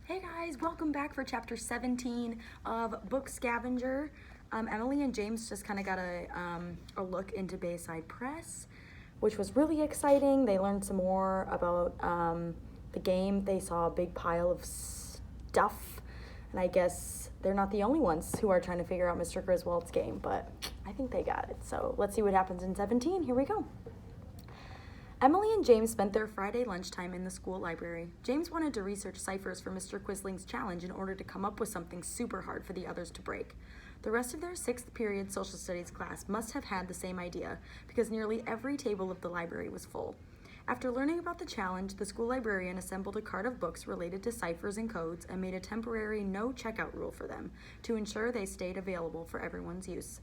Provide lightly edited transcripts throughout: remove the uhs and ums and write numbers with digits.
Hey guys, welcome back for chapter 17 of book Scavenger. Emily and James just kind of got a look into Bayside Press, which was really exciting. They learned some more about the game. They saw a big pile of stuff, and I guess they're not the only ones who are trying to figure out Mr. Griswold's game, but I think they got it. So let's see what happens in 17. Here we go. Emily and James spent their Friday lunchtime in the school library. James wanted to research ciphers for Mr. Quisling's challenge in order to come up with something super hard for the others to break. The rest of their 6th period social studies class must have had the same idea, because nearly every table of the library was full. After learning about the challenge, the school librarian assembled a cart of books related to ciphers and codes and made a temporary no checkout rule for them to ensure they stayed available for everyone's use.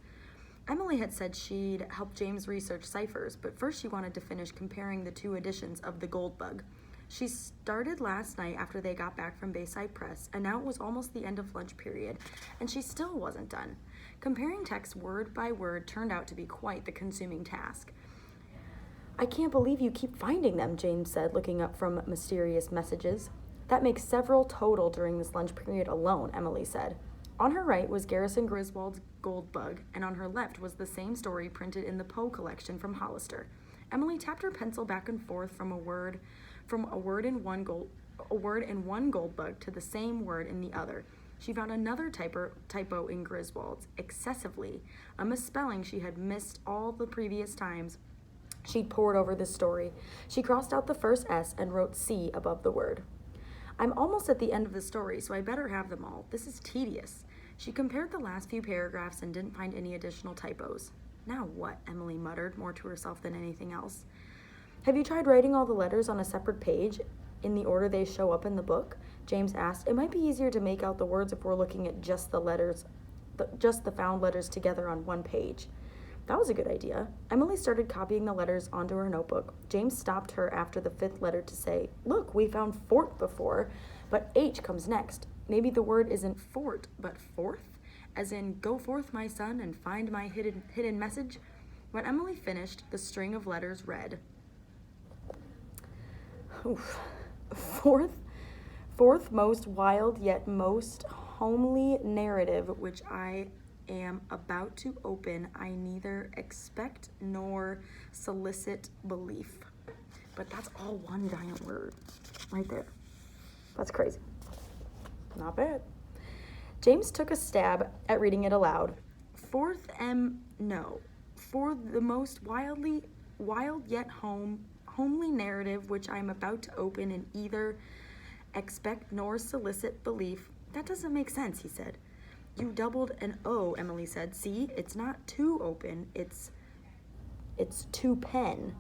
Emily had said she'd help James research ciphers, but first she wanted to finish comparing the 2 editions of The Gold Bug. She started last night after they got back from Bayside Press, and now it was almost the end of lunch period, and she still wasn't done. Comparing text word by word turned out to be quite the consuming task. "I can't believe you keep finding them," James said, looking up from mysterious messages. "That makes several total during this lunch period alone," Emily said. On her right was Garrison Griswold's Gold Bug, and on her left was the same story printed in the Poe collection from Hollister. Emily tapped her pencil back and forth from a word in one Gold Bug to the same word in the other. She found another typo in Griswold's, excessively, a misspelling she had missed all the previous times she'd pored over this story. She crossed out the first S and wrote C above the word. "I'm almost at the end of the story, so I better have them all. This is tedious." She compared the last few paragraphs and didn't find any additional typos. "Now what?" Emily muttered, more to herself than anything else. "Have you tried writing all the letters on a separate page in the order they show up in the book?" James asked. "It might be easier to make out the words if we're looking at just the found letters together on one page." That was a good idea. Emily started copying the letters onto her notebook. James stopped her after the 5th letter to say, "Look, we found fort before, but H comes next. Maybe the word isn't fort, but forth, as in go forth, my son, and find my hidden message." When Emily finished, the string of letters read, Fourth most wild yet most homely narrative which I am about to open, I neither expect nor solicit belief. But that's all one giant word right there. That's crazy. Not bad. James took a stab at reading it aloud. For the most wild yet homely narrative which I am about to open and either expect nor solicit belief. That doesn't make sense, he said. "You doubled an O," Emily said. "See, it's not to open, it's to pen."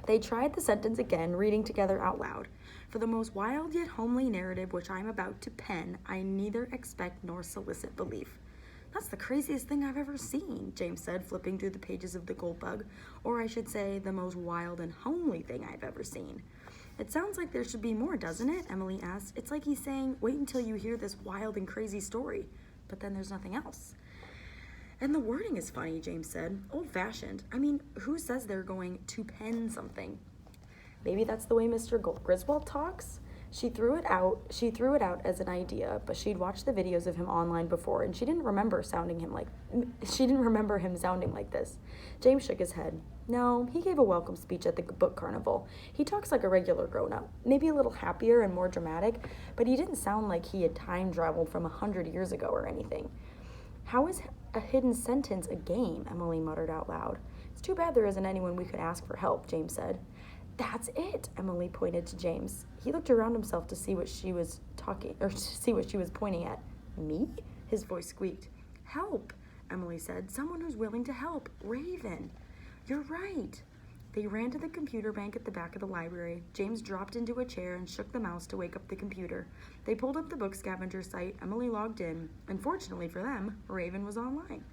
They tried the sentence again, reading together out loud. "For the most wild yet homely narrative which I am about to pen, I neither expect nor solicit belief." "That's the craziest thing I've ever seen," James said, flipping through the pages of The Gold Bug. "Or I should say, the most wild and homely thing I've ever seen." "It sounds like there should be more, doesn't it?" Emily asked. "It's like he's saying, wait until you hear this wild and crazy story. But then there's nothing else." "And the wording is funny," James said. "Old-fashioned. I mean, who says they're going to pen something?" "Maybe that's the way Mr. Griswold talks?" She threw it out as an idea, but she'd watched the videos of him online before, and she didn't remember him sounding like this. James shook his head. "No, he gave a welcome speech at the book carnival. He talks like a regular grown-up, maybe a little happier and more dramatic, but he didn't sound like he had time traveled from 100 years ago or anything." "How is a hidden sentence a game?" Emily muttered out loud. "It's too bad there isn't anyone we could ask for help," James said. "That's it," Emily pointed to James. He looked around himself to see what she was pointing at. "Me?" His voice squeaked. "Help," Emily said. "Someone who's willing to help. Raven." "You're right." They ran to the computer bank at the back of the library. James dropped into a chair and shook the mouse to wake up the computer. They pulled up the book Scavenger site. Emily logged in. Unfortunately for them, Raven was online.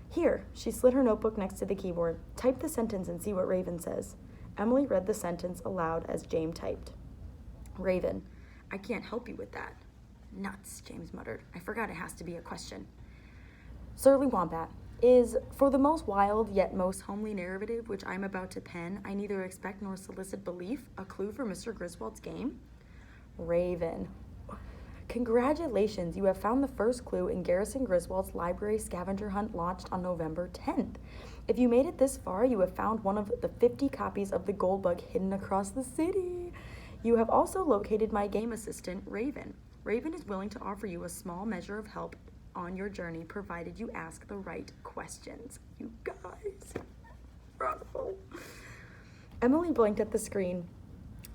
"Here," she slid her notebook next to the keyboard. "Type the sentence and see what Raven says." Emily read the sentence aloud as James typed. "Raven, I can't help you with that." "Nuts," James muttered. "I forgot it has to be a question." Surly Wombat, is "for the most wild yet most homely narrative which I am about to pen, I neither expect nor solicit belief, a clue for Mr. Griswold's game?" Raven. Congratulations, you have found the first clue in Garrison Griswold's library scavenger hunt launched on November 10th. If you made it this far, you have found one of the 50 copies of the gold bug hidden across the city. You have also located my game assistant, Raven. Raven is willing to offer you a small measure of help on your journey, provided you ask the right questions. You guys. Bravo. Emily blinked at the screen.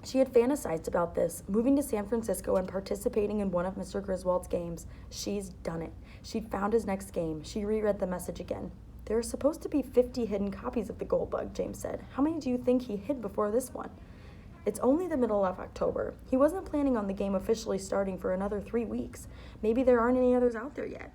She had fantasized about this, moving to San Francisco and participating in one of Mr. Griswold's games. She's done it. She'd found his next game. She reread the message again. There are supposed to be 50 hidden copies of the gold bug, James said. How many do you think he hid before this one? It's only the middle of October. He wasn't planning on the game officially starting for another 3 weeks. Maybe there aren't any others out there yet.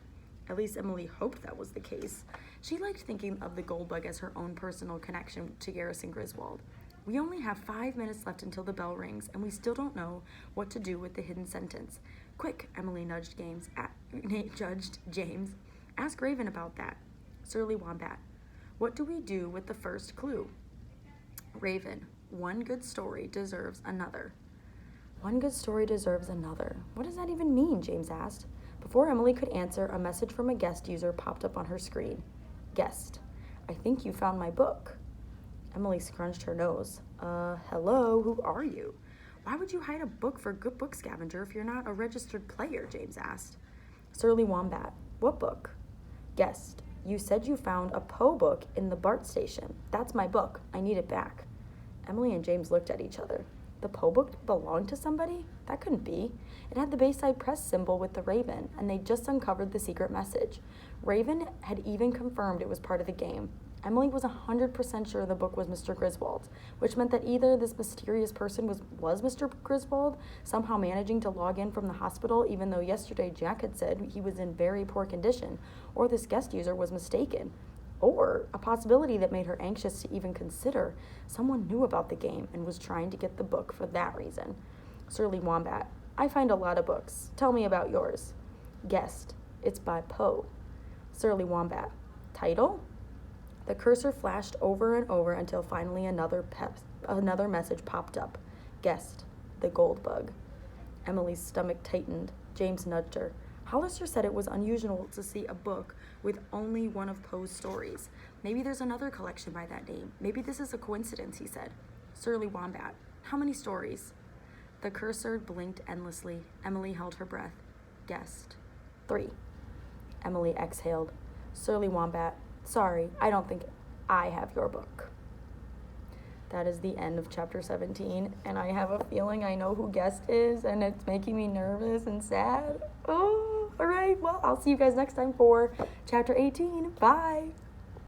At least Emily hoped that was the case. She liked thinking of the gold bug as her own personal connection to Garrison Griswold. We only have 5 minutes left until the bell rings, and we still don't know what to do with the hidden sentence. Quick, Emily nudged James. Ask Raven about that. Surly Wombat. What do we do with the first clue? Raven. One good story deserves another. One good story deserves another. What does that even mean? James asked. Before Emily could answer, a message from a guest user popped up on her screen. Guest. I think you found my book. Emily scrunched her nose. Hello, who are you? Why would you hide a book for Good Book Scavenger if you're not a registered player? James asked. Surly Wombat. What book? Guest. You said you found a Poe book in the BART station. That's my book. I need it back. Emily and James looked at each other. The Poe book belonged to somebody? That couldn't be. It had the Bayside Press symbol with the raven, and they'd just uncovered the secret message. Raven had even confirmed it was part of the game. Emily was 100% sure the book was Mr. Griswold's, which meant that either this mysterious person was Mr. Griswold, somehow managing to log in from the hospital even though yesterday Jack had said he was in very poor condition, or this guest user was mistaken. Or a possibility that made her anxious to even consider someone knew about the game and was trying to get the book for that reason. Surly Wombat. I find a lot of books. Tell me about yours. Guest. It's by Poe. Surly Wombat. Title? The cursor flashed over and over until finally another message popped up. Guest. The gold bug. Emily's stomach tightened. James nudged her. Hollister said it was unusual to see a book with only one of Poe's stories. Maybe there's another collection by that name. Maybe this is a coincidence, he said. Surly Wombat. How many stories? The cursor blinked endlessly. Emily held her breath. Guessed. 3. Emily exhaled. Surly Wombat. Sorry, I don't think I have your book. That is the end of chapter 17, and I have a feeling I know who Guest is, and it's making me nervous and sad. Oh, all right. Well, I'll see you guys next time for chapter 18. Bye.